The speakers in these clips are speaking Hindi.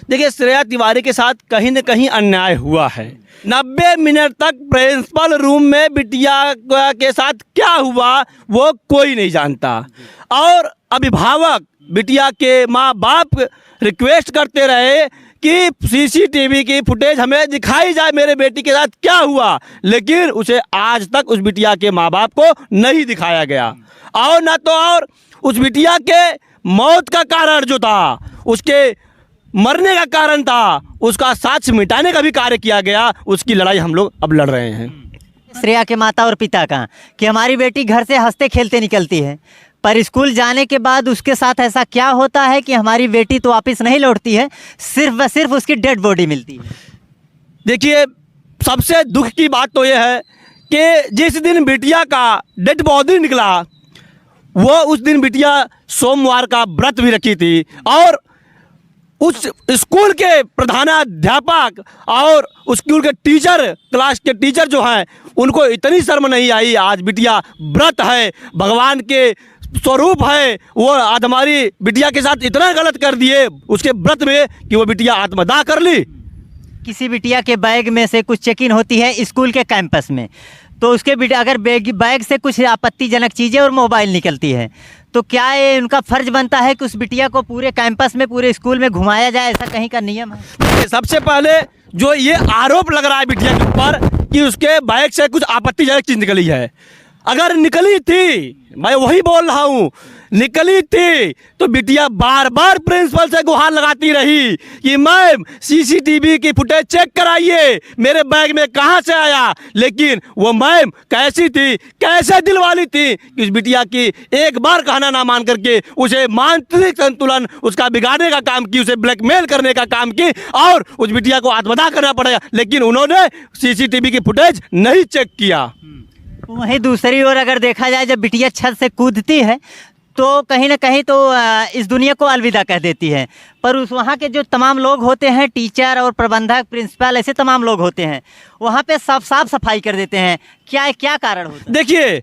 देखिए, श्रेया तिवारी के साथ कहीं न कहीं अन्याय हुआ है। 90 मिनट तक प्रिंसिपल रूम में बिटिया के साथ क्या हुआ वो कोई नहीं जानता, और अभिभावक बिटिया के माँ बाप रिक्वेस्ट करते रहे कि सीसीटीवी की फुटेज हमें दिखाई जाए, मेरे बेटी के साथ क्या हुआ, लेकिन उसे आज तक उस बिटिया के माँ बाप को नहीं दिखाया गया। और न तो और उस बिटिया के मौत का कारण जो था, उसके मरने का कारण था, उसका साक्ष्य मिटाने का भी कार्य किया गया। उसकी लड़ाई हम लोग अब लड़ रहे हैं। श्रेया के माता और पिता का कि हमारी बेटी घर से हंसते खेलते निकलती है, पर स्कूल जाने के बाद उसके साथ ऐसा क्या होता है कि हमारी बेटी तो वापस नहीं लौटती है, सिर्फ व सिर्फ उसकी डेड बॉडी मिलती है। देखिए, सबसे दुख की बात तो यह है कि जिस दिन बिटिया का डेड बॉडी निकला, वो उस दिन बिटिया सोमवार का व्रत भी रखी थी, और उस स्कूल के प्रधानाध्यापक और उस स्कूल के टीचर, क्लास के टीचर जो हैं, उनको इतनी शर्म नहीं आई। आज बिटिया व्रत है, भगवान के स्वरूप है, वो आज हमारी बिटिया के साथ इतना गलत कर दिए उसके व्रत में कि वो बिटिया आत्मदाह कर ली। किसी बिटिया के बैग में से कुछ चेकिंग होती है स्कूल के कैंपस में, तो उसके अगर बैग से कुछ आपत्तिजनक चीज़ें और मोबाइल निकलती है, तो क्या ये उनका फर्ज बनता है कि उस बिटिया को पूरे कैंपस में, पूरे स्कूल में घुमाया जाए? ऐसा कहीं का नियम है? सबसे पहले जो ये आरोप लग रहा है बिटिया के ऊपर कि उसके बैग से कुछ आपत्तिजनक चीज़ निकली है, अगर निकली थी, मैं वही बोल रहा हूँ, निकली थी तो बिटिया बार बार प्रिंसिपल से गुहार लगाती रही कि मैम सीसीटीवी की फुटेज चेक कराइए, मेरे बैग में कहाँ से आया। लेकिन वो मैम कैसी थी, कैसे दिल वाली थी कि उस बिटिया की एक बार कहना ना मान करके उसे मानसिक संतुलन उसका बिगाड़ने का काम की, उसे ब्लैकमेल करने का काम की, और उस बिटिया को आत्मदाह करना पड़ेगा। लेकिन उन्होंने सीसीटीवी की फुटेज नहीं चेक किया। वहीं दूसरी ओर अगर देखा जाए, जब बिटिया छत से कूदती है तो कहीं ना कहीं तो इस दुनिया को अलविदा कह देती है, पर उस वहाँ के जो तमाम लोग होते हैं, टीचर और प्रबंधक, प्रिंसिपल, ऐसे तमाम लोग होते हैं, वहाँ पे साफ सफाई कर देते हैं। क्या कारण होता है? देखिए,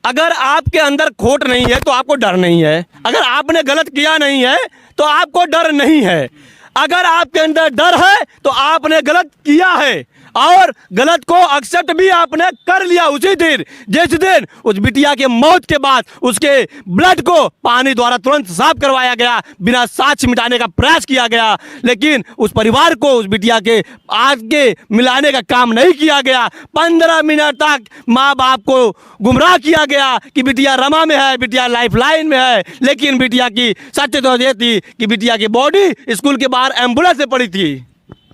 अगर आपके अंदर खोट नहीं है तो आपको डर नहीं है, अगर आपने गलत किया नहीं है तो आपको डर नहीं है, अगर आपके अंदर डर है तो आपने गलत किया है, और गलत को एक्सेप्ट भी आपने कर लिया उसी दिन, जिस दिन उस बिटिया के मौत के बाद उसके ब्लड को पानी द्वारा तुरंत साफ करवाया गया, बिना साक्ष्य मिटाने का प्रयास किया गया। लेकिन उस परिवार को उस बिटिया के आगे मिलाने का काम नहीं किया गया। 15 मिनट तक माँ बाप को गुमराह किया गया कि बिटिया रमा में है, बिटिया लाइफलाइन में है, लेकिन बिटिया की सत्य तो ये थी कि बिटिया की बॉडी स्कूल के बाहर एम्बुलेंस से पड़ी थी।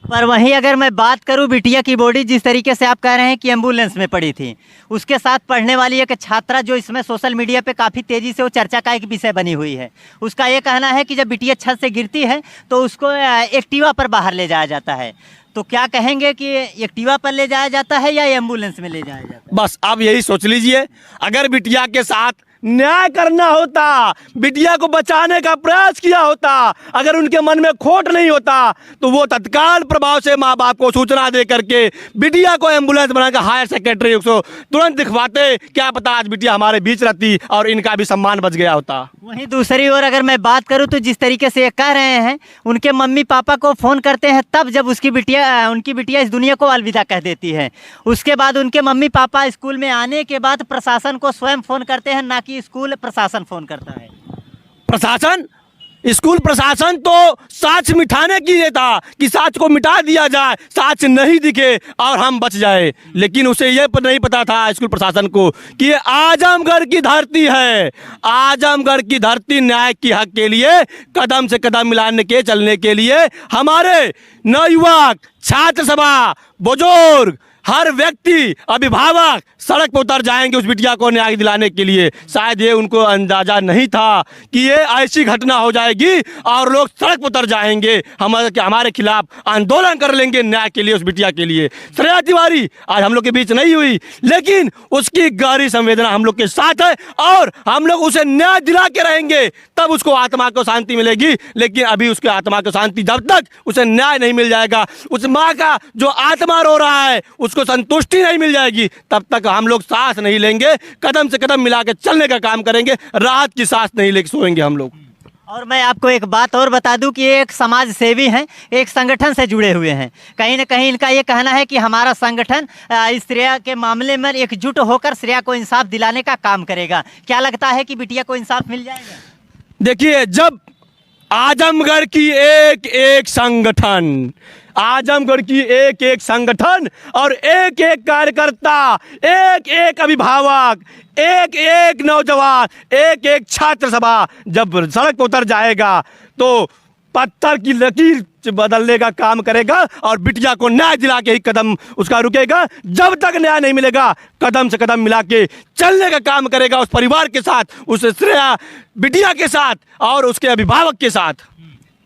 पर वहीं अगर मैं बात करूं, बिटिया की बॉडी जिस तरीके से आप कह रहे हैं कि एम्बुलेंस में पड़ी थी, उसके साथ पढ़ने वाली एक छात्रा जो इसमें सोशल मीडिया पे काफ़ी तेज़ी से वो चर्चा का एक विषय बनी हुई है, उसका ये कहना है कि जब बिटिया छत से गिरती है तो उसको एक्टिवा पर बाहर ले जाया जाता है। तो क्या कहेंगे कि एक्टिवा पर ले जाया जाता है या एम्बुलेंस में ले जाया जाता है? बस आप यही सोच लीजिए, अगर बिटिया के साथ न्याय करना होता, बिटिया को बचाने का प्रयास किया होता, अगर उनके मन में खोट नहीं होता तो वो तत्काल प्रभाव से माँ बाप को सूचना दे करके बिटिया को एम्बुलेंस बनाकर हायर सेकेंडरी को तुरंत दिखवाते। क्या पता आज बिटिया हमारे बीच रहती और इनका भी सम्मान बच गया होता। वहीं दूसरी ओर अगर मैं बात करूं तो जिस तरीके से ये कह रहे हैं, उनके मम्मी पापा को फ़ोन करते हैं तब जब उनकी बिटिया इस दुनिया को अलविदा कह देती है। उसके बाद उनके मम्मी पापा स्कूल में आने के बाद प्रशासन को स्वयं फ़ोन करते हैं, ना कि स्कूल प्रशासन फोन करता है। प्रशासन, स्कूल प्रशासन तो साक्ष्य मिटाने के लिए था कि साक्ष्य को मिटा दिया जाए, साक्ष्य नहीं दिखे और हम बच जाए, लेकिन उसे यह नहीं पता था स्कूल प्रशासन को कि ये आजमगढ़ की धरती है। आजमगढ़ की धरती न्याय की हक के लिए कदम से कदम मिलाने के चलने के लिए हमारे नवयुवक, छात्र सभा, बुजुर्ग, हर व्यक्ति, अभिभावक सड़क पर उतर जाएंगे उस बिटिया को न्याय दिलाने के लिए। शायद ये उनको अंदाजा नहीं था कि ये ऐसी घटना हो जाएगी और लोग सड़क पर उतर जाएंगे, हमारे खिलाफ आंदोलन कर लेंगे न्याय के लिए, उस बिटिया के लिए। श्रेया तिवारी आज हम लोग के बीच नहीं हुई, लेकिन उसकी गहरी संवेदना हम लोग के साथ है और हम लोग उसे न्याय दिला के रहेंगे, तब उसको आत्मा को शांति मिलेगी। लेकिन अभी उसके आत्मा को शांति, जब तक उसे न्याय नहीं मिल जाएगा, उस माँ का जो आत्मा रो रहा है उसको संतुष्टि नहीं मिल जाएगी, तब तक हम लोग सांस नहीं लेंगे, कदम से कदम मिला के चलने का काम करेंगे, राहत की सांस नहीं लेके सोएंगे हम लोग। और मैं आपको एक बात और बता दूं कि ये एक समाज सेवी हैं, एक संगठन से जुड़े हुए हैं। कहीं ना कहीं इनका ये कहना है कि हमारा संगठन इस श्रेया के मामले में एकजुट होकर श्रेया को इंसाफ दिलाने का काम करेगा। क्या लगता है कि बिटिया को इंसाफ मिल जाएगा? देखिए, जब आजमगढ़ की एक एक संगठन, आजमगढ़ की एक एक संगठन और एक एक कार्यकर्ता, एक एक अभिभावक, एक एक नौजवान, एक एक छात्र सभा जब सड़क पर उतर जाएगा तो पत्थर की लकीर बदलने का काम करेगा और बिटिया को न्याय दिला के ही कदम उसका रुकेगा। जब तक न्याय नहीं मिलेगा कदम से कदम मिला के चलने का काम करेगा, उस परिवार के साथ, उस श्रेया बिटिया के साथ और उसके अभिभावक के साथ।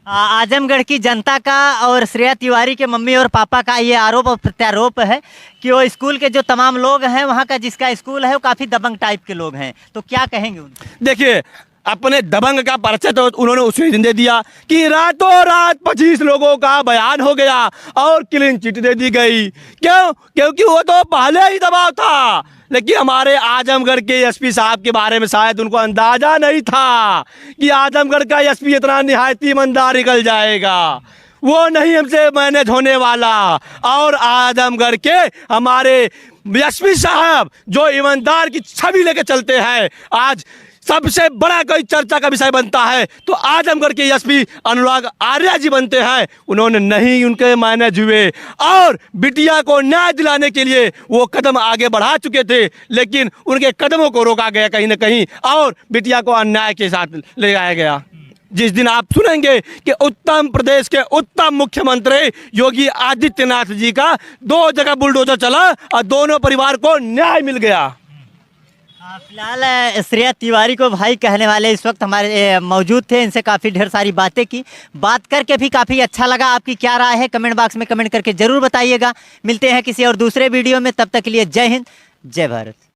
आजमगढ़ की जनता का और श्रेया तिवारी के मम्मी और पापा का ये आरोप और प्रत्यारोप है कि वो स्कूल के जो तमाम लोग हैं, वहाँ का जिसका स्कूल है वो काफ़ी दबंग टाइप के लोग हैं। तो क्या कहेंगे उनको? देखिए, अपने दबंग का परिचय तो उन्होंने उसी दिन दे दिया कि रातों रात 25 लोगों का बयान हो गया और क्लीन चिट दे दी गई। क्यों? क्योंकि वो तो पहले ही दबाव था। लेकिन हमारे आजमगढ़ के एसपी साहब के बारे में शायद उनको अंदाजा नहीं था कि आजमगढ़ का एसपी इतना निहायत ईमानदार निकल जाएगा। वो नहीं हमसे मैनेज होने वाला। और आजमगढ़ के हमारे एसपी साहब जो ईमानदार की छवि लेके चलते हैं, आज सबसे बड़ा कोई चर्चा का विषय बनता है तो आजमगढ़ के एसपी अनुराग आर्या जी बनते हैं। उन्होंने नहीं उनके मैनेज हुए और बिटिया को न्याय दिलाने के लिए वो कदम आगे बढ़ा चुके थे, लेकिन उनके कदमों को रोका गया कहीं ना कहीं और बिटिया को अन्याय के साथ ले जाया गया। जिस दिन आप सुनेंगे कि उत्तम प्रदेश के उत्तम मुख्यमंत्री योगी आदित्यनाथ जी का 2 जगह बुलडोजर चला और दोनों परिवार को न्याय मिल गया। फिलहाल श्रेया तिवारी को भाई कहने वाले इस वक्त हमारे मौजूद थे। इनसे काफ़ी ढेर सारी बातें की, बात करके भी काफ़ी अच्छा लगा। आपकी क्या राय है कमेंट बॉक्स में कमेंट करके ज़रूर बताइएगा। मिलते हैं किसी और दूसरे वीडियो में, तब तक के लिए जय हिंद, जय भारत।